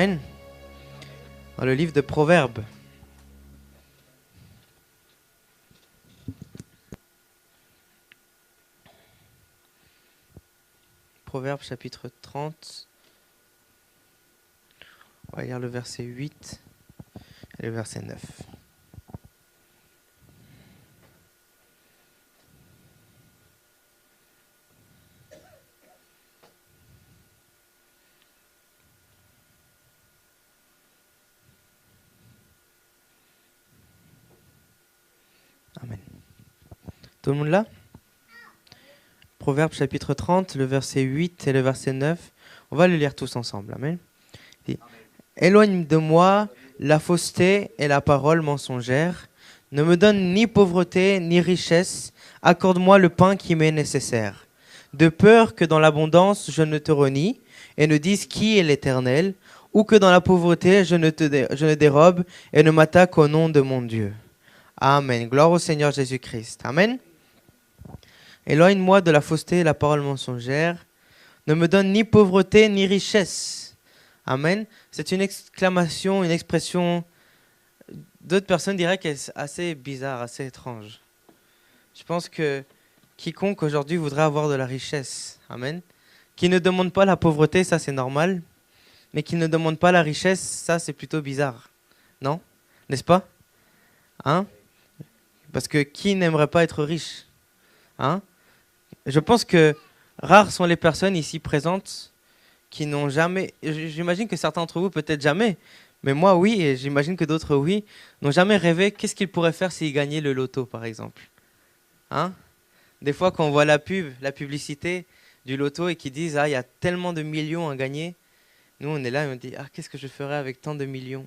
Amen. Dans le livre de Proverbes. Proverbes chapitre 30. On va lire le verset 8 et le verset 9. Amen. Tout le monde là? Proverbes chapitre 30, le verset 8 et le verset 9. On va le lire tous ensemble. Amen. Il dit, éloigne de moi la fausseté et la parole mensongère. Ne me donne ni pauvreté ni richesse. Accorde-moi le pain qui m'est nécessaire. De peur que dans l'abondance je ne te renie et ne dise qui est l'Éternel, ou que dans la pauvreté je ne dérobe et ne m'attaque au nom de mon Dieu. Amen. Gloire au Seigneur Jésus-Christ. Amen. Éloigne-moi de la fausseté et la parole mensongère. Ne me donne ni pauvreté ni richesse. Amen. C'est une exclamation, une expression. D'autres personnes diraient qu'elle est assez bizarre, assez étrange. Je pense que quiconque aujourd'hui voudrait avoir de la richesse. Amen. Qui ne demande pas la pauvreté, ça c'est normal. Mais qui ne demande pas la richesse, ça c'est plutôt bizarre. Non? N'est-ce pas? Hein? Parce que qui n'aimerait pas être riche? Hein? Je pense que rares sont les personnes ici présentes qui n'ont jamais, j'imagine que certains d'entre vous peut-être jamais, mais moi oui, et j'imagine que d'autres oui, n'ont jamais rêvé qu'est-ce qu'ils pourraient faire s'ils gagnaient le loto par exemple. Hein? Des fois quand on voit la publicité du loto et qu'ils disent « Ah, il y a tellement de millions à gagner », nous on est là et on dit « Ah, qu'est-ce que je ferais avec tant de millions?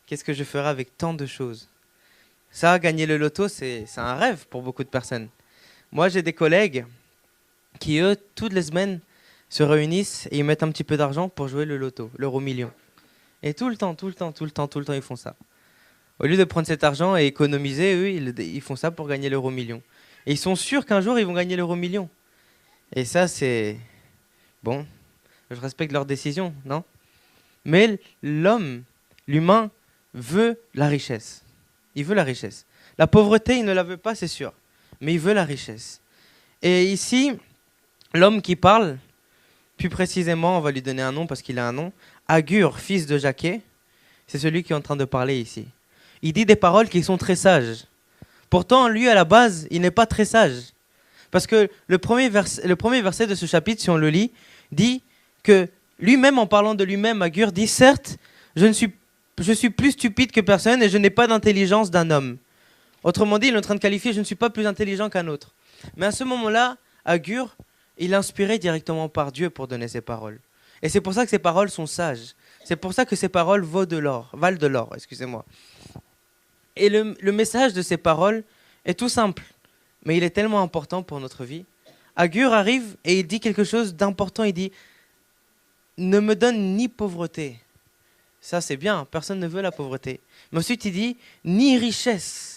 Qu'est-ce que je ferais avec tant de choses ?» Ça, gagner le loto, c'est un rêve pour beaucoup de personnes. Moi, j'ai des collègues qui, eux, toutes les semaines, se réunissent et ils mettent un petit peu d'argent pour jouer le loto, l'euro-million. Et tout le temps, ils font ça. Au lieu de prendre cet argent et économiser, eux, ils font ça pour gagner l'euro-million. Et ils sont sûrs qu'un jour, ils vont gagner l'euro-million. Et ça, c'est... Bon, je respecte leur décision, non? Mais l'homme, l'humain, veut la richesse. Il veut la richesse. La pauvreté, il ne la veut pas, c'est sûr. Mais il veut la richesse. Et ici, l'homme qui parle, plus précisément, on va lui donner un nom parce qu'il a un nom, Agur, fils de Jaquet, c'est celui qui est en train de parler ici. Il dit des paroles qui sont très sages. Pourtant, lui, à la base, il n'est pas très sage. Parce que le premier verset de ce chapitre, si on le lit, dit que lui-même, en parlant de lui-même, Agur dit « Certes, je suis plus stupide que personne et je n'ai pas d'intelligence d'un homme. » Autrement dit, il est en train de qualifier « Je ne suis pas plus intelligent qu'un autre. » Mais à ce moment-là, Agur, il est inspiré directement par Dieu pour donner ses paroles. Et c'est pour ça que ses paroles sont sages. C'est pour ça que ses paroles valent de l'or, excusez-moi. Et le message de ces paroles est tout simple, mais il est tellement important pour notre vie. Agur arrive et il dit quelque chose d'important. Il dit « Ne me donne ni pauvreté. » Ça, c'est bien, personne ne veut la pauvreté. Mais ensuite, il dit « Ni richesse. »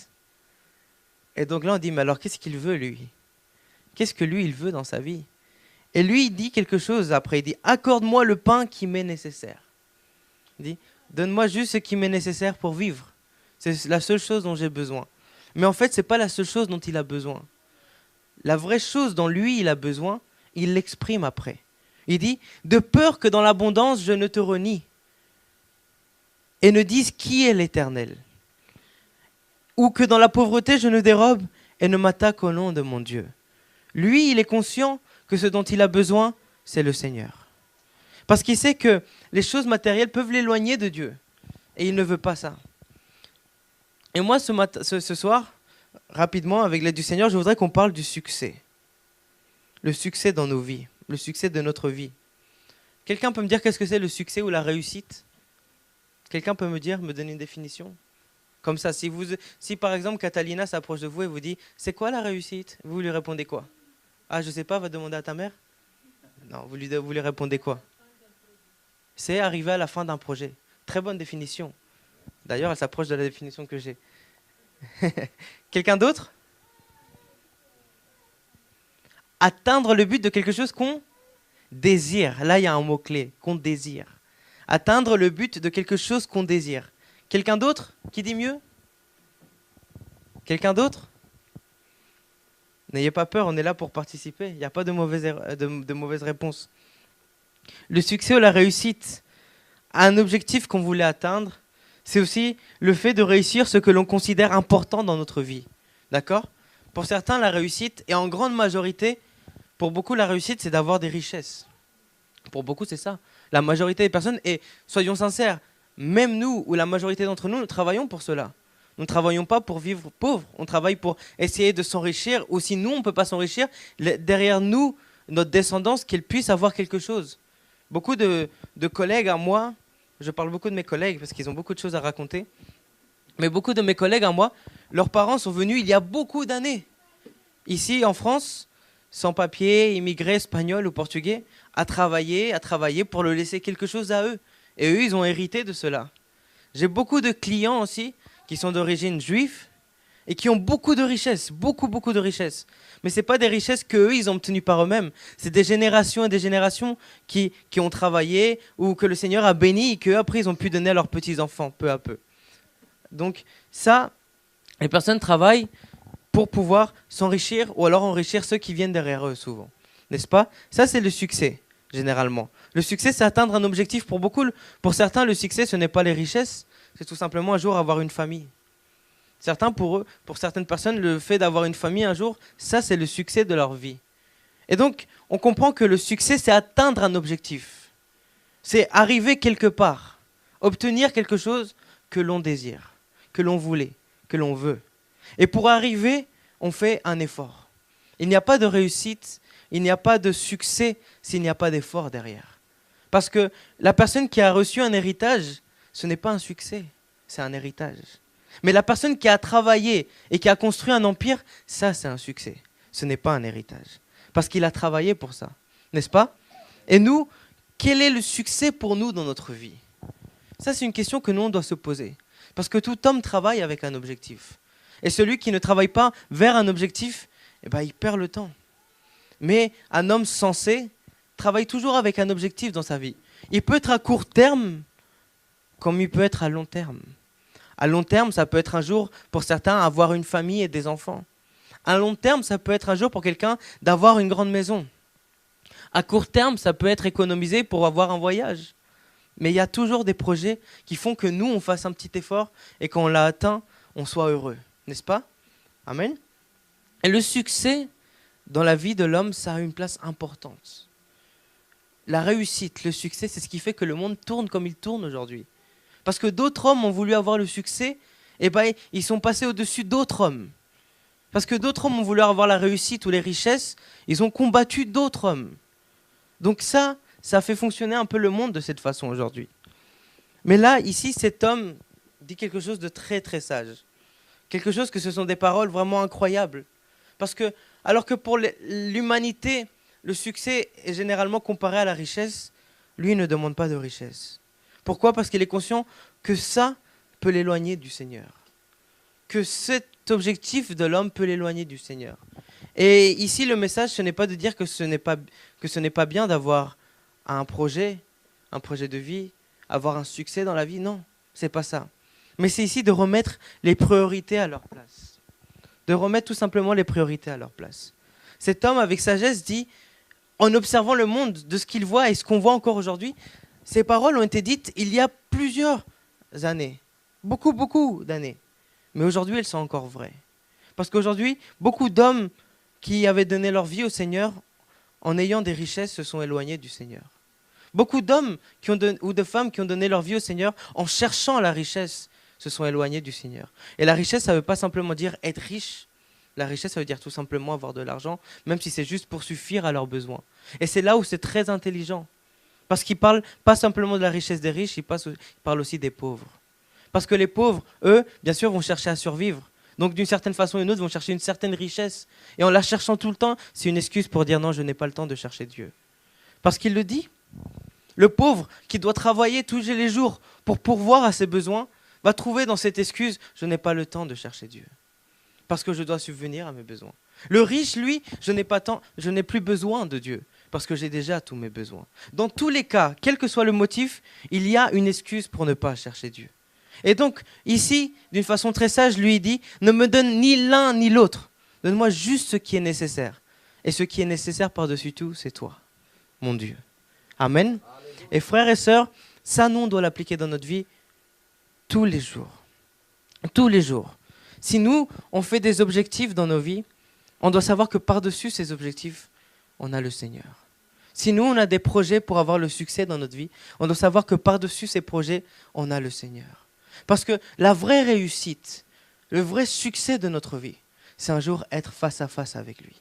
Et donc là, on dit « Mais alors, qu'est-ce qu'il veut, lui? Qu'est-ce que lui, il veut dans sa vie ?» Et lui, il dit quelque chose après. Il dit « Accorde-moi le pain qui m'est nécessaire. » Il dit « Donne-moi juste ce qui m'est nécessaire pour vivre. C'est la seule chose dont j'ai besoin. » Mais en fait, ce n'est pas la seule chose dont il a besoin. La vraie chose dont lui, il a besoin, il l'exprime après. Il dit « De peur que dans l'abondance, je ne te renie et ne dise qui est l'Éternel. Ou que dans la pauvreté, je ne dérobe et ne m'attaque au nom de mon Dieu. » Lui, il est conscient que ce dont il a besoin, c'est le Seigneur. Parce qu'il sait que les choses matérielles peuvent l'éloigner de Dieu. Et il ne veut pas ça. Et moi, ce soir, rapidement, avec l'aide du Seigneur, je voudrais qu'on parle du succès. Le succès dans nos vies. Le succès de notre vie. Quelqu'un peut me dire qu'est-ce que c'est le succès ou la réussite? Quelqu'un peut me donner une définition? Comme ça, si par exemple Catalina s'approche de vous et vous dit « C'est quoi la réussite ?» Vous lui répondez quoi? Ah, je sais pas, va demander à ta mère? Non, vous lui répondez quoi? C'est arriver à la fin d'un projet. Très bonne définition. D'ailleurs, elle s'approche de la définition que j'ai. Quelqu'un d'autre? Atteindre le but de quelque chose qu'on désire. Là, il y a un mot-clé, qu'on désire. Atteindre le but de quelque chose qu'on désire. Quelqu'un d'autre qui dit mieux? Quelqu'un d'autre? N'ayez pas peur, on est là pour participer. Il n'y a pas de mauvaise réponse. Le succès ou la réussite à un objectif qu'on voulait atteindre, c'est aussi le fait de réussir ce que l'on considère important dans notre vie. D'accord? Pour certains, la réussite, et en grande majorité, pour beaucoup, la réussite, c'est d'avoir des richesses. Pour beaucoup, c'est ça. La majorité des personnes, et soyons sincères, même nous, ou la majorité d'entre nous, nous travaillons pour cela. Nous ne travaillons pas pour vivre pauvre, on travaille pour essayer de s'enrichir, ou si nous, on ne peut pas s'enrichir, derrière nous, notre descendance, qu'elle puisse avoir quelque chose. Beaucoup de collègues à moi, je parle beaucoup de mes collègues parce qu'ils ont beaucoup de choses à raconter, mais beaucoup de mes collègues à moi, leurs parents sont venus il y a beaucoup d'années, ici en France, sans papier, immigrés, espagnols ou portugais, à travailler pour leur laisser quelque chose à eux. Et eux, ils ont hérité de cela. J'ai beaucoup de clients aussi qui sont d'origine juive et qui ont beaucoup de richesses, beaucoup de richesses. Mais ce n'est pas des richesses qu'eux, ils ont obtenues par eux-mêmes. C'est des générations et des générations qui ont travaillé ou que le Seigneur a béni et qu'eux, après, ils ont pu donner à leurs petits-enfants, peu à peu. Donc ça, les personnes travaillent pour pouvoir s'enrichir ou alors enrichir ceux qui viennent derrière eux, souvent. N'est-ce pas? Ça, c'est le succès, généralement. Le succès, c'est atteindre un objectif. Pour beaucoup, pour certains, le succès, ce n'est pas les richesses, c'est tout simplement un jour avoir une famille. Certains, pour certaines personnes, le fait d'avoir une famille un jour, ça, c'est le succès de leur vie. Et donc, on comprend que le succès, c'est atteindre un objectif. C'est arriver quelque part, obtenir quelque chose que l'on désire, que l'on voulait, que l'on veut. Et pour arriver, on fait un effort. Il n'y a pas de réussite, il n'y a pas de succès s'il n'y a pas d'effort derrière. Parce que la personne qui a reçu un héritage, ce n'est pas un succès, c'est un héritage. Mais la personne qui a travaillé et qui a construit un empire, ça c'est un succès. Ce n'est pas un héritage. Parce qu'il a travaillé pour ça, n'est-ce pas? Et nous, quel est le succès pour nous dans notre vie? Ça c'est une question que nous on doit se poser. Parce que tout homme travaille avec un objectif. Et celui qui ne travaille pas vers un objectif, eh ben, il perd le temps. Mais un homme sensé travaille toujours avec un objectif dans sa vie. Il peut être à court terme, comme il peut être à long terme. À long terme, ça peut être un jour, pour certains, avoir une famille et des enfants. À long terme, ça peut être un jour pour quelqu'un d'avoir une grande maison. À court terme, ça peut être économiser pour avoir un voyage. Mais il y a toujours des projets qui font que nous, on fasse un petit effort et quand on l'a atteint, on soit heureux. N'est-ce pas? Amen. Et le succès dans la vie de l'homme, ça a une place importante. La réussite, le succès, c'est ce qui fait que le monde tourne comme il tourne aujourd'hui. Parce que d'autres hommes ont voulu avoir le succès, et ben, ils sont passés au-dessus d'autres hommes. Parce que d'autres hommes ont voulu avoir la réussite ou les richesses, ils ont combattu d'autres hommes. Donc ça fait fonctionner un peu le monde de cette façon aujourd'hui. Mais là, ici, cet homme dit quelque chose de très très sage. Quelque chose que ce sont des paroles vraiment incroyables. Parce que, alors que pour l'humanité, le succès est généralement comparé à la richesse, lui ne demande pas de richesse. Pourquoi? Parce qu'il est conscient que ça peut l'éloigner du Seigneur. Que cet objectif de l'homme peut l'éloigner du Seigneur. Et ici, le message, ce n'est pas de dire que ce n'est pas bien d'avoir un projet de vie, avoir un succès dans la vie. Non, c'est pas ça. Mais c'est ici de remettre les priorités à leur place. De remettre tout simplement les priorités à leur place. Cet homme, avec sagesse, dit, en observant le monde, de ce qu'il voit et ce qu'on voit encore aujourd'hui, ces paroles ont été dites il y a plusieurs années. Beaucoup d'années. Mais aujourd'hui, elles sont encore vraies. Parce qu'aujourd'hui, beaucoup d'hommes qui avaient donné leur vie au Seigneur, en ayant des richesses, se sont éloignés du Seigneur. Beaucoup d'hommes ou de femmes qui ont donné leur vie au Seigneur, en cherchant la richesse, se sont éloignés du Seigneur. Et la richesse, ça ne veut pas simplement dire être riche. La richesse, ça veut dire tout simplement avoir de l'argent, même si c'est juste pour suffire à leurs besoins. Et c'est là où c'est très intelligent. Parce qu'il ne parle pas simplement de la richesse des riches, il parle aussi des pauvres. Parce que les pauvres, eux, bien sûr, vont chercher à survivre. Donc d'une certaine façon ou d'une autre, vont chercher une certaine richesse. Et en la cherchant tout le temps, c'est une excuse pour dire non, je n'ai pas le temps de chercher Dieu. Parce qu'il le dit. Le pauvre qui doit travailler tous les jours pour pourvoir à ses besoins, va trouver dans cette excuse, je n'ai pas le temps de chercher Dieu. Parce que je dois subvenir à mes besoins. Le riche, lui, je n'ai plus besoin de Dieu. parce que j'ai déjà tous mes besoins. Dans tous les cas, quel que soit le motif, il y a une excuse pour ne pas chercher Dieu. Et donc, ici, d'une façon très sage, lui dit, ne me donne ni l'un ni l'autre. Donne-moi juste ce qui est nécessaire. Et ce qui est nécessaire par-dessus tout, c'est toi, mon Dieu. Amen. Et frères et sœurs, ça, nous, on doit l'appliquer dans notre vie tous les jours. Tous les jours. Si nous, on fait des objectifs dans nos vies, on doit savoir que par-dessus ces objectifs, on a le Seigneur. Si nous, on a des projets pour avoir le succès dans notre vie, on doit savoir que par-dessus ces projets, on a le Seigneur. Parce que la vraie réussite, le vrai succès de notre vie, c'est un jour être face à face avec lui.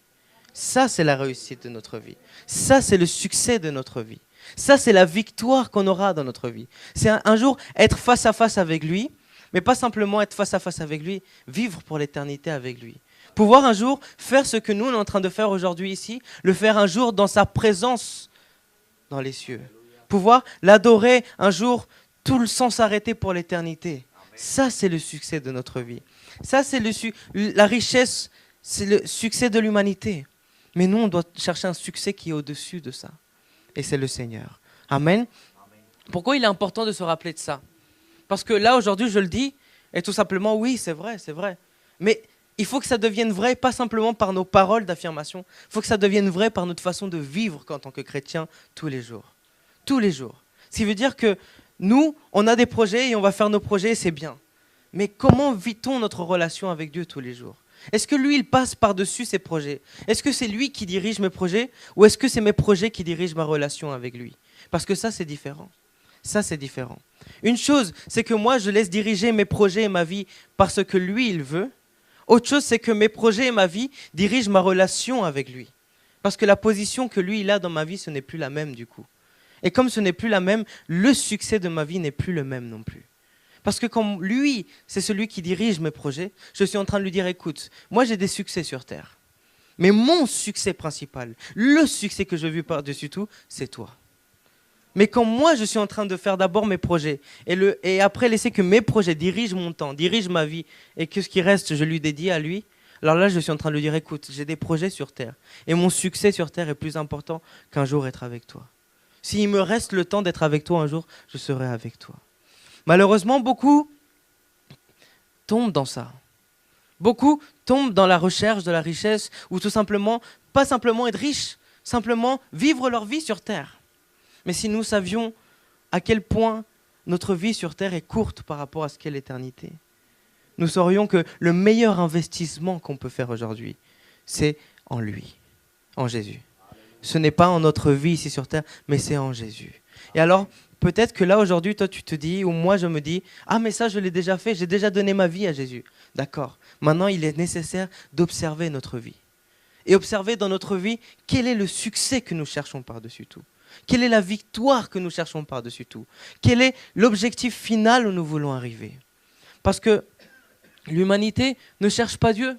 Ça, c'est la réussite de notre vie. Ça, c'est le succès de notre vie. Ça, c'est la victoire qu'on aura dans notre vie. C'est un jour être face à face avec lui, mais pas simplement être face à face avec lui, vivre pour l'éternité avec lui. Pouvoir un jour faire ce que nous, on est en train de faire aujourd'hui ici, le faire un jour dans sa présence dans les cieux. Pouvoir l'adorer un jour, tout le sang s'arrêter pour l'éternité. Ça, c'est le succès de notre vie. Ça, c'est la richesse, c'est le succès de l'humanité. Mais nous, on doit chercher un succès qui est au-dessus de ça. Et c'est le Seigneur. Amen. Pourquoi il est important de se rappeler de ça? Parce que là, aujourd'hui, je le dis, et tout simplement, oui, c'est vrai, c'est vrai. Mais il faut que ça devienne vrai, pas simplement par nos paroles d'affirmation. Il faut que ça devienne vrai par notre façon de vivre en tant que chrétien tous les jours. Tous les jours. Ce qui veut dire que nous, on a des projets et on va faire nos projets, c'est bien. Mais comment vit-on notre relation avec Dieu tous les jours? Est-ce que lui, il passe par-dessus ses projets? Est-ce que c'est lui qui dirige mes projets ou est-ce que c'est mes projets qui dirigent ma relation avec lui? Parce que ça, c'est différent. Ça, c'est différent. Une chose, c'est que moi, je laisse diriger mes projets et ma vie parce que lui, il veut. Autre chose, c'est que mes projets et ma vie dirigent ma relation avec lui. Parce que la position que lui, il a dans ma vie, ce n'est plus la même du coup. Et comme ce n'est plus la même, le succès de ma vie n'est plus le même non plus. Parce que comme lui, c'est celui qui dirige mes projets, je suis en train de lui dire, écoute, moi j'ai des succès sur Terre. Mais mon succès principal, le succès que je vis par-dessus tout, c'est toi. Mais quand moi je suis en train de faire d'abord mes projets, et après laisser que mes projets dirigent mon temps, dirigent ma vie, et que ce qui reste, je lui dédie à lui, alors là je suis en train de lui dire, écoute, j'ai des projets sur Terre. Et mon succès sur Terre est plus important qu'un jour être avec toi. S'il me reste le temps d'être avec toi un jour, je serai avec toi. Malheureusement, beaucoup tombent dans ça. Beaucoup tombent dans la recherche de la richesse ou tout simplement, pas simplement être riches, simplement vivre leur vie sur terre. Mais si nous savions à quel point notre vie sur terre est courte par rapport à ce qu'est l'éternité, nous saurions que le meilleur investissement qu'on peut faire aujourd'hui, c'est en lui, en Jésus. Ce n'est pas en notre vie ici sur terre, mais c'est en Jésus. Et alors, peut-être que là, aujourd'hui, toi, tu te dis, ou moi, je me dis, ah, mais ça, je l'ai déjà fait, j'ai déjà donné ma vie à Jésus. D'accord. Maintenant, il est nécessaire d'observer notre vie. Et observer dans notre vie, quel est le succès que nous cherchons par-dessus tout? Quelle est la victoire que nous cherchons par-dessus tout? Quel est l'objectif final où nous voulons arriver? Parce que l'humanité ne cherche pas Dieu.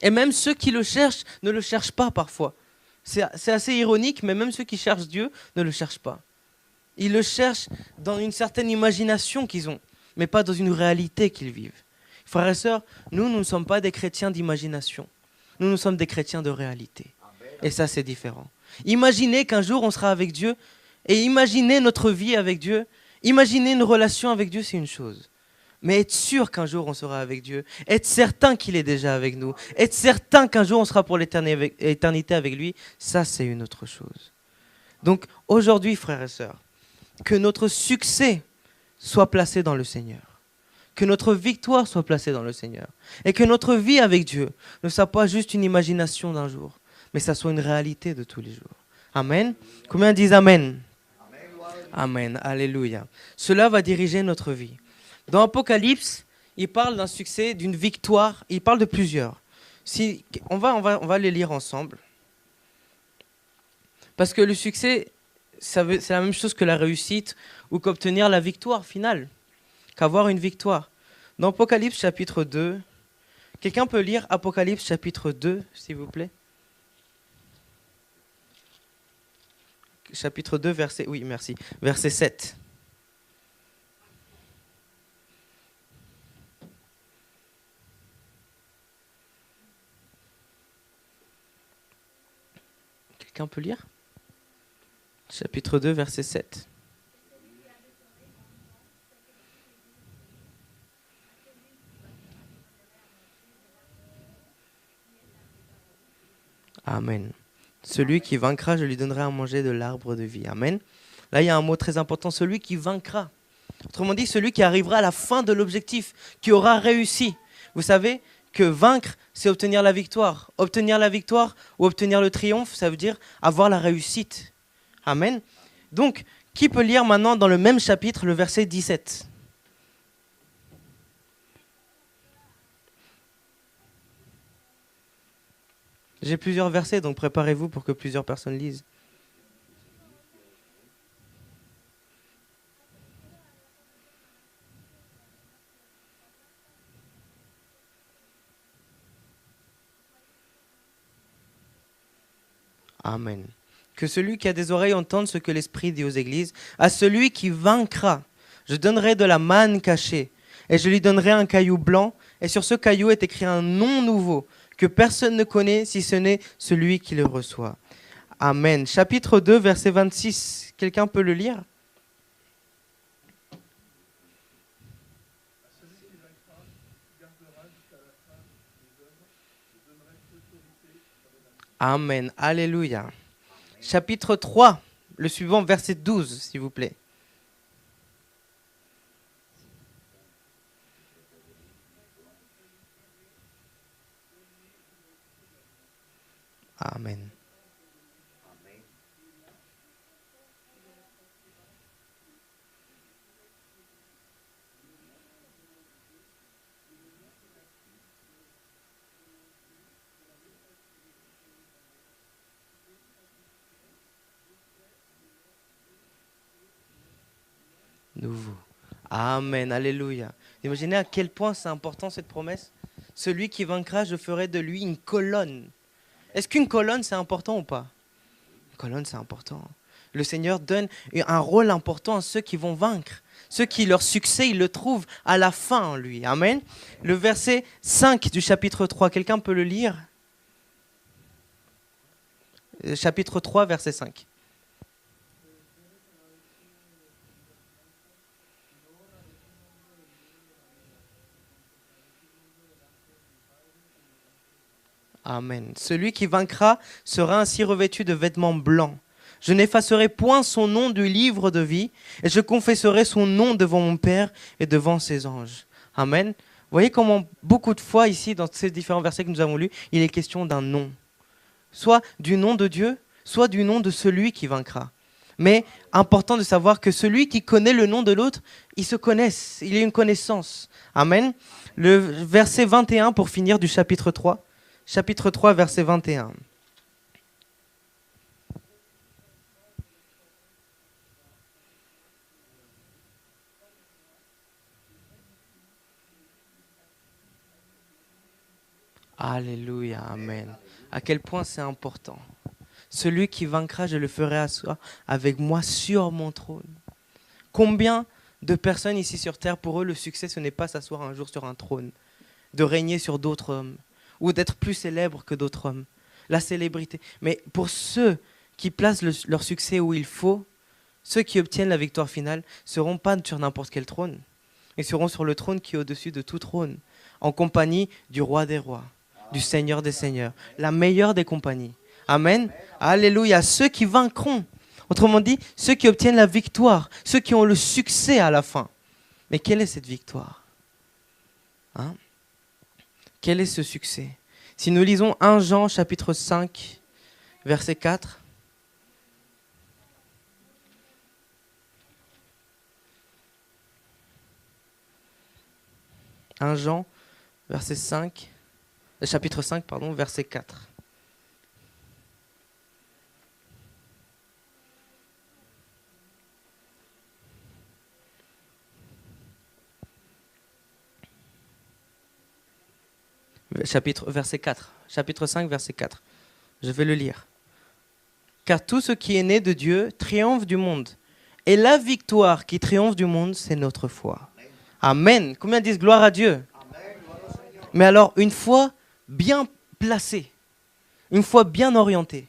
Et même ceux qui le cherchent ne le cherchent pas parfois. C'est assez ironique, mais même ceux qui cherchent Dieu ne le cherchent pas. Ils le cherchent dans une certaine imagination qu'ils ont, mais pas dans une réalité qu'ils vivent. Frères et sœurs, nous ne sommes pas des chrétiens d'imagination. Nous sommes des chrétiens de réalité. Et ça, c'est différent. Imaginez qu'un jour, on sera avec Dieu, et imaginez notre vie avec Dieu, imaginez une relation avec Dieu, c'est une chose. Mais être sûr qu'un jour, on sera avec Dieu, être certain qu'il est déjà avec nous, être certain qu'un jour, on sera pour l'éternité avec lui, ça, c'est une autre chose. Donc, aujourd'hui, frères et sœurs, que notre succès soit placé dans le Seigneur. Que notre victoire soit placée dans le Seigneur. Et que notre vie avec Dieu ne soit pas juste une imagination d'un jour, mais ça soit une réalité de tous les jours. Amen. Combien disent Amen? Amen. Alléluia. Cela va diriger notre vie. Dans Apocalypse, il parle d'un succès, d'une victoire. Il parle de plusieurs. On va les lire ensemble. Parce que le succès, c'est la même chose que la réussite ou qu'obtenir la victoire finale, qu'avoir une victoire. Dans Apocalypse chapitre 2, quelqu'un peut lire Apocalypse chapitre 2, s'il vous plaît? Chapitre 2, verset 7. Quelqu'un peut lire? Chapitre 2, verset 7. Amen. Celui qui vaincra, je lui donnerai à manger de l'arbre de vie. Amen. Là, il y a un mot très important, celui qui vaincra. Autrement dit, celui qui arrivera à la fin de l'objectif, qui aura réussi. Vous savez que vaincre, c'est obtenir la victoire. Obtenir la victoire ou obtenir le triomphe, ça veut dire avoir la réussite. Amen. Donc, qui peut lire maintenant dans le même chapitre le verset 17? J'ai plusieurs versets, donc préparez-vous pour que plusieurs personnes lisent. Amen. Que celui qui a des oreilles entende ce que l'Esprit dit aux églises. À celui qui vaincra, je donnerai de la manne cachée, et je lui donnerai un caillou blanc, et sur ce caillou est écrit un nom nouveau, que personne ne connaît si ce n'est celui qui le reçoit. Amen. Chapitre 2, verset 26. Quelqu'un peut le lire? Amen. Alléluia. Chapitre 3, le suivant, verset 12, s'il vous plaît. Amen. Nouveau. Amen. Alléluia. Imaginez à quel point c'est important cette promesse. Celui qui vaincra, je ferai de lui une colonne. Est-ce qu'une colonne, c'est important ou pas? Une colonne, c'est important. Le Seigneur donne un rôle important à ceux qui vont vaincre. Ceux qui, leur succès, ils le trouvent à la fin en lui. Amen. Le verset 5 du chapitre 3, quelqu'un peut le lire? Chapitre 3, verset 5. Amen. Celui qui vaincra sera ainsi revêtu de vêtements blancs. Je n'effacerai point son nom du livre de vie, et je confesserai son nom devant mon Père et devant ses anges. Amen. Vous voyez comment beaucoup de fois ici, dans ces différents versets que nous avons lus, il est question d'un nom. Soit du nom de Dieu, soit du nom de celui qui vaincra. Mais important de savoir que celui qui connaît le nom de l'autre, ils se connaissent, il y a une connaissance. Amen. Le verset 21 pour finir du chapitre 3. Chapitre 3, verset 21. Alléluia, amen. À quel point c'est important. Celui qui vaincra, je le ferai asseoir avec moi sur mon trône. Combien de personnes ici sur terre, pour eux, le succès, ce n'est pas s'asseoir un jour sur un trône, de régner sur d'autres hommes, ou d'être plus célèbre que d'autres hommes. La célébrité. Mais pour ceux qui placent leur succès où il faut, ceux qui obtiennent la victoire finale ne seront pas sur n'importe quel trône. Ils seront sur le trône qui est au-dessus de tout trône, en compagnie du roi des rois, du Seigneur des seigneurs, la meilleure des compagnies. Amen. Alléluia. Ceux qui vaincront, autrement dit, ceux qui obtiennent la victoire, ceux qui ont le succès à la fin. Mais quelle est cette victoire? Quel est ce succès? Si nous lisons 1 Jean chapitre 5, verset 4. « 1 Jean, verset 5, chapitre 5, pardon, verset 4. Verset 4. Chapitre 5, verset 4. Je vais le lire. « Car tout ce qui est né de Dieu triomphe du monde. Et la victoire qui triomphe du monde, c'est notre foi. » Amen. Combien disent gloire à Dieu? Amen. Mais alors, une foi bien placée, une foi bien orientée,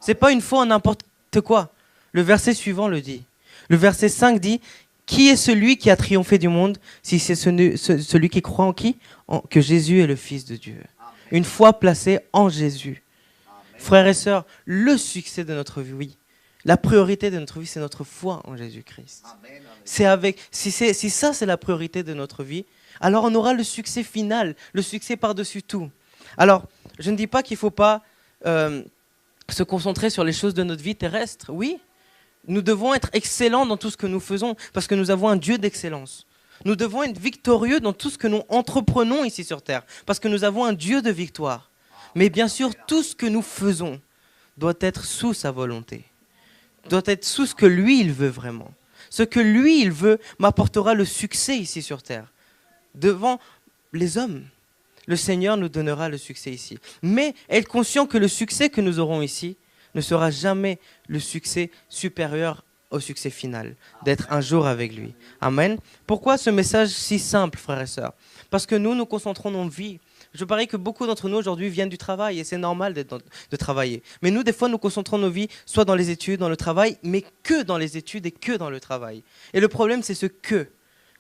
C'est pas une foi en n'importe quoi. Le verset suivant le dit. Le verset 5 dit, qui est celui qui a triomphé du monde, si c'est celui qui croit en qui? Que Jésus est le Fils de Dieu. Une foi placée en Jésus. Frères et sœurs, le succès de notre vie, la priorité de notre vie, c'est notre foi en Jésus-Christ. Si ça c'est la priorité de notre vie, alors on aura le succès final, le succès par-dessus tout. Alors, je ne dis pas qu'il ne faut pas se concentrer sur les choses de notre vie terrestre. Oui, nous devons être excellents dans tout ce que nous faisons, parce que nous avons un Dieu d'excellence. Nous devons être victorieux dans tout ce que nous entreprenons ici sur terre, parce que nous avons un Dieu de victoire. Mais bien sûr, tout ce que nous faisons doit être sous sa volonté, doit être sous ce que lui, il veut vraiment. Ce que lui, il veut, m'apportera le succès ici sur terre. Devant les hommes, le Seigneur nous donnera le succès ici. Mais être conscient que le succès que nous aurons ici ne sera jamais le succès supérieur au succès final, d'être un jour avec lui. Amen. Pourquoi ce message si simple, frères et sœurs? Parce que nous concentrons nos vies. Je parie que beaucoup d'entre nous aujourd'hui viennent du travail et c'est normal de travailler. Mais nous, des fois, nous concentrons nos vies soit dans les études, dans le travail, mais que dans les études et que dans le travail. Et le problème, c'est ce que.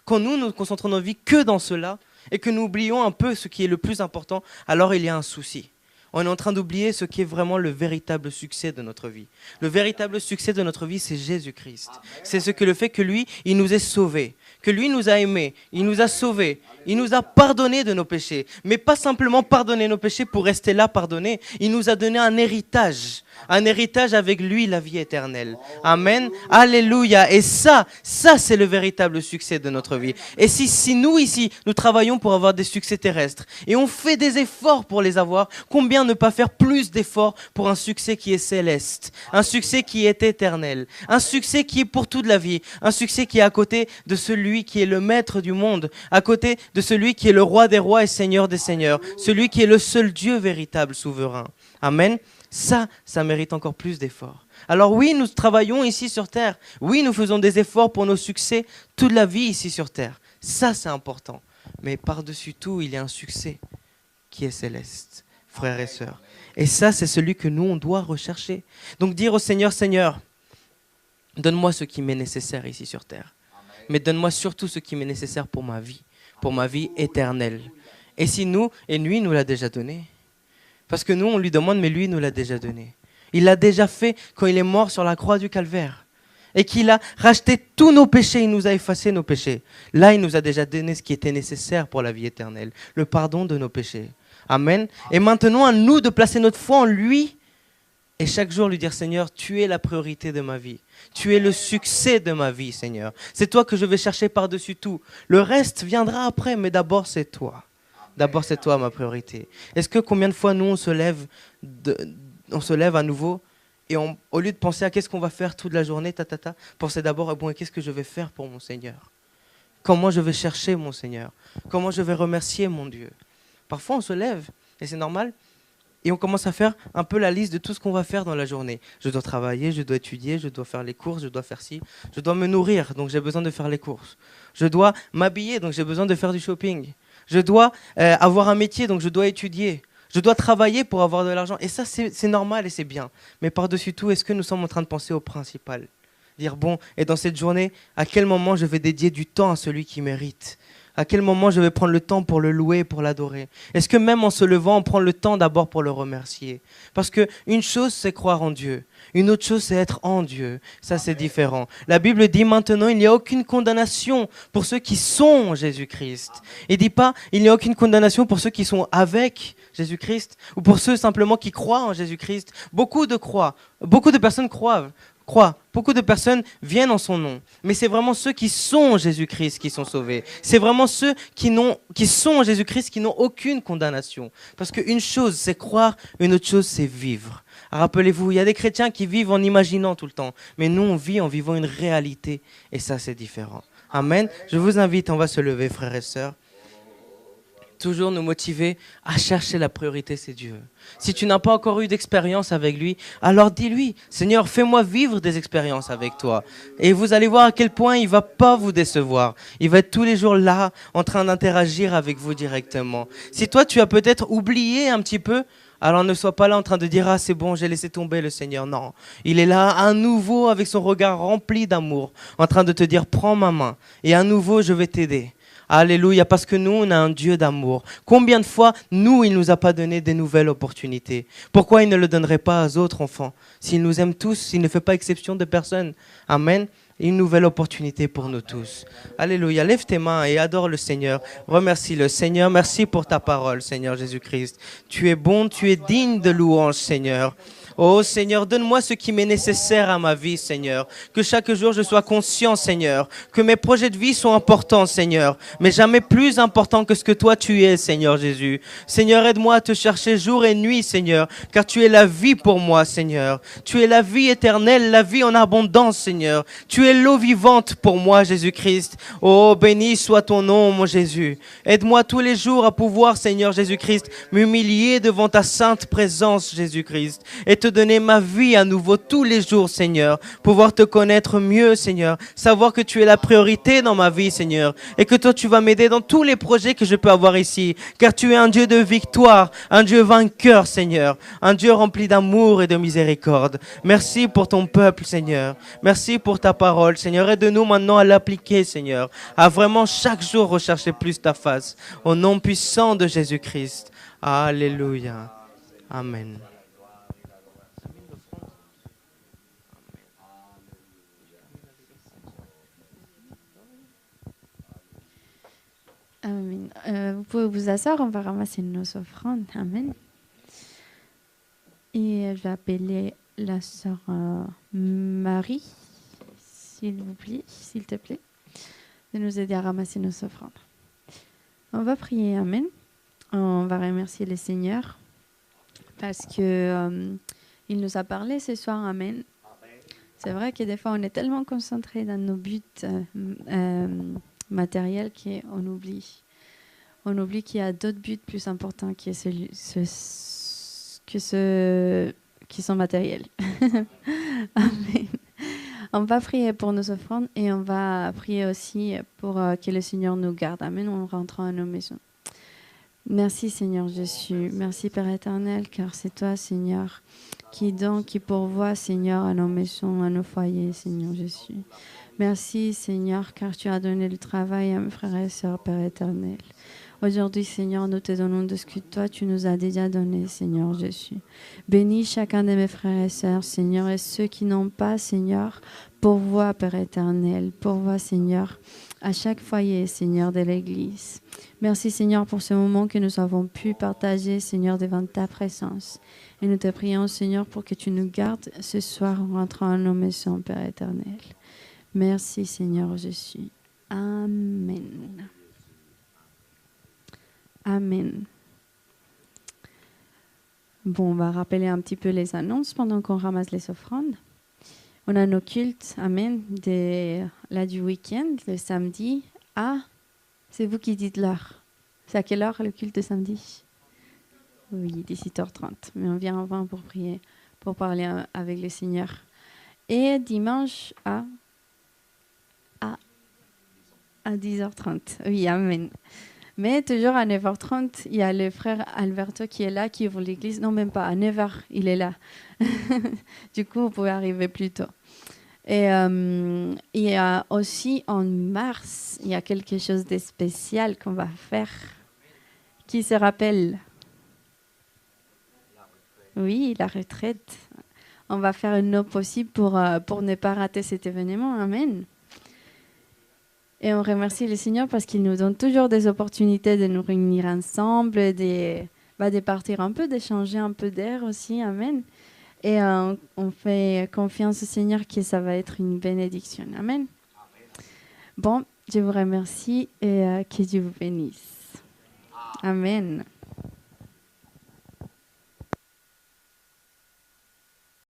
Quand nous concentrons nos vies que dans cela et que nous oublions un peu ce qui est le plus important, alors il y a un souci. On est en train d'oublier ce qui est vraiment le véritable succès de notre vie. Le véritable succès de notre vie, c'est Jésus-Christ. C'est ce que le fait que lui, il nous ait sauvés, que lui nous a aimés, il nous a sauvés, il nous a pardonné de nos péchés. Mais pas simplement pardonner nos péchés pour rester là pardonnés. Il nous a donné un héritage avec lui, la vie éternelle. Amen. Alléluia. Et ça c'est le véritable succès de notre vie. Et si nous ici, nous travaillons pour avoir des succès terrestres et on fait des efforts pour les avoir, combien ne pas faire plus d'efforts pour un succès qui est céleste, un succès qui est éternel, un succès qui est pour toute la vie, un succès qui est à côté de celui qui est le maître du monde, à côté de celui qui est le roi des rois et seigneur des seigneurs, celui qui est le seul Dieu véritable, souverain. Amen. Ça mérite encore plus d'efforts. Alors oui, nous travaillons ici sur terre. Oui, nous faisons des efforts pour nos succès toute la vie ici sur terre. Ça, c'est important. Mais par-dessus tout, il y a un succès qui est céleste, frères et sœurs. Et ça, c'est celui que nous, on doit rechercher. Donc dire au Seigneur, Seigneur, donne-moi ce qui m'est nécessaire ici sur terre. Mais donne-moi surtout ce qui m'est nécessaire pour ma vie éternelle. Et si lui nous l'a déjà donné. Parce que nous, on lui demande, mais lui nous l'a déjà donné. Il l'a déjà fait quand il est mort sur la croix du calvaire. Et qu'il a racheté tous nos péchés, il nous a effacé nos péchés. Là, il nous a déjà donné ce qui était nécessaire pour la vie éternelle, le pardon de nos péchés. Amen. Et maintenant, à nous de placer notre foi en lui et chaque jour lui dire, Seigneur, tu es la priorité de ma vie. Tu es le succès de ma vie, Seigneur. C'est toi que je vais chercher par-dessus tout. Le reste viendra après, mais d'abord, c'est toi. D'abord, c'est toi ma priorité. Est-ce que combien de fois nous, on se lève à nouveau et au lieu de penser à qu'est-ce qu'on va faire toute la journée, pensez d'abord, bon, qu'est-ce que je vais faire pour mon Seigneur? Comment je vais chercher mon Seigneur? Comment je vais remercier mon Dieu? Parfois, on se lève, et c'est normal, et on commence à faire un peu la liste de tout ce qu'on va faire dans la journée. Je dois travailler, je dois étudier, je dois faire les courses, je dois faire ci, je dois me nourrir, donc j'ai besoin de faire les courses. Je dois m'habiller, donc j'ai besoin de faire du shopping. Je dois avoir un métier, donc je dois étudier. Je dois travailler pour avoir de l'argent. Et ça, c'est normal et c'est bien. Mais par-dessus tout, est-ce que nous sommes en train de penser au principal? Dire, bon, et dans cette journée, à quel moment je vais dédier du temps à celui qui mérite? À quel moment je vais prendre le temps pour le louer, pour l'adorer? Est-ce que même en se levant, on prend le temps d'abord pour le remercier? Parce qu'une chose, c'est croire en Dieu. Une autre chose, c'est être en Dieu. Ça, c'est différent. La Bible dit maintenant, il n'y a aucune condamnation pour ceux qui sont en Jésus-Christ. Il ne dit pas, il n'y a aucune condamnation pour ceux qui sont avec Jésus-Christ ou pour ceux simplement qui croient en Jésus-Christ. Beaucoup de personnes croient. Beaucoup de personnes viennent en son nom. Mais c'est vraiment ceux qui sont en Jésus-Christ qui sont sauvés. C'est vraiment ceux qui sont en Jésus-Christ qui n'ont aucune condamnation. Parce qu'une chose, c'est croire, une autre chose, c'est vivre. Rappelez-vous, il y a des chrétiens qui vivent en imaginant tout le temps. Mais nous, on vit en vivant une réalité. Et ça, c'est différent. Amen. Je vous invite, on va se lever, frères et sœurs. Toujours nous motiver à chercher la priorité, c'est Dieu. Si tu n'as pas encore eu d'expérience avec lui, alors dis-lui, Seigneur, fais-moi vivre des expériences avec toi. Et vous allez voir à quel point il ne va pas vous décevoir. Il va être tous les jours là, en train d'interagir avec vous directement. Si toi, tu as peut-être oublié un petit peu, Alors ne sois pas là en train de dire « Ah, c'est bon, j'ai laissé tomber le Seigneur ». Non, il est là à nouveau avec son regard rempli d'amour, en train de te dire « Prends ma main et à nouveau je vais t'aider ». Alléluia, parce que nous, on a un Dieu d'amour. Combien de fois, nous, il ne nous a pas donné des nouvelles opportunités? Pourquoi il ne le donnerait pas aux autres enfants? S'il nous aime tous, s'il ne fait pas exception de personne. Amen. Une nouvelle opportunité pour nous tous. Alléluia. Lève tes mains et adore le Seigneur. Remercie le Seigneur. Merci pour ta parole, Seigneur Jésus-Christ. Tu es bon, tu es digne de louange, Seigneur. Oh Seigneur, donne-moi ce qui m'est nécessaire à ma vie, Seigneur. Que chaque jour je sois conscient, Seigneur, que mes projets de vie sont importants, Seigneur, mais jamais plus importants que ce que toi tu es, Seigneur Jésus. Seigneur, aide-moi à te chercher jour et nuit, Seigneur, car tu es la vie pour moi, Seigneur. Tu es la vie éternelle, la vie en abondance, Seigneur. Tu es l'eau vivante pour moi, Jésus-Christ. Oh, béni soit ton nom, mon Jésus. Aide-moi tous les jours à pouvoir, Seigneur Jésus-Christ, m'humilier devant ta sainte présence, Jésus-Christ, et te donner ma vie à nouveau tous les jours, Seigneur. Pouvoir te connaître mieux, Seigneur. Savoir que tu es la priorité dans ma vie, Seigneur. Et que toi, tu vas m'aider dans tous les projets que je peux avoir ici. Car tu es un Dieu de victoire, un Dieu vainqueur, Seigneur. Un Dieu rempli d'amour et de miséricorde. Merci pour ton peuple, Seigneur. Merci pour ta parole, Seigneur. Aide-nous maintenant à l'appliquer, Seigneur. À vraiment chaque jour rechercher plus ta face. Au nom puissant de Jésus-Christ. Alléluia. Amen. Amen. Vous pouvez vous asseoir, on va ramasser nos offrandes. Amen. Et je vais appeler la sœur Marie, s'il vous plaît, s'il te plaît, de nous aider à ramasser nos offrandes. On va prier. Amen. On va remercier le Seigneur parce que il nous a parlé ce soir. Amen. C'est vrai que des fois, on est tellement concentré dans nos buts matériels qu'on oublie. On oublie qu'il y a d'autres buts plus importants qui sont matériels. Amen. On va prier pour nos offrandes et on va prier aussi pour que le Seigneur nous garde. Amen. En rentrant à nos maisons. Merci Seigneur Jésus. Merci Père éternel, car c'est toi Seigneur qui donne, qui pourvoit Seigneur à nos maisons, à nos foyers, Seigneur Jésus. Merci Seigneur, car tu as donné le travail à mes frères et sœurs, Père éternel. Aujourd'hui, Seigneur, nous te donnons de ce que toi, tu nous as déjà donné, Seigneur Jésus. Bénis chacun de mes frères et sœurs, Seigneur, et ceux qui n'ont pas, Seigneur, pourvois, Père éternel, pourvois, Seigneur, à chaque foyer, Seigneur, de l'Église. Merci, Seigneur, pour ce moment que nous avons pu partager, Seigneur, devant ta présence. Et nous te prions, Seigneur, pour que tu nous gardes ce soir en rentrant à nos maisons, Père éternel. Merci, Seigneur Jésus. Amen. Amen. Bon, on va rappeler un petit peu les annonces pendant qu'on ramasse les offrandes. On a nos cultes, amen, du week-end, le samedi. Ah, c'est vous qui dites l'heure. C'est à quelle heure le culte de samedi? Oui, 18h30. Mais on vient avant pour prier, pour parler avec le Seigneur. Et dimanche à 10h30. Oui, amen. Mais toujours à 9h30, il y a le frère Alberto qui est là, qui ouvre l'église. Non, même pas, à 9h, il est là. Du coup, vous pouvez arriver plus tôt. Et il y a aussi en mars, il y a quelque chose de spécial qu'on va faire. Qui se rappelle? Oui, la retraite. On va faire le possible pour ne pas rater cet événement. Amen. Et on remercie le Seigneur parce qu'il nous donne toujours des opportunités de nous réunir ensemble, de partir un peu, d'échanger un peu d'air aussi. Amen. Et on fait confiance au Seigneur que ça va être une bénédiction. Amen. Bon, je vous remercie et que Dieu vous bénisse. Amen.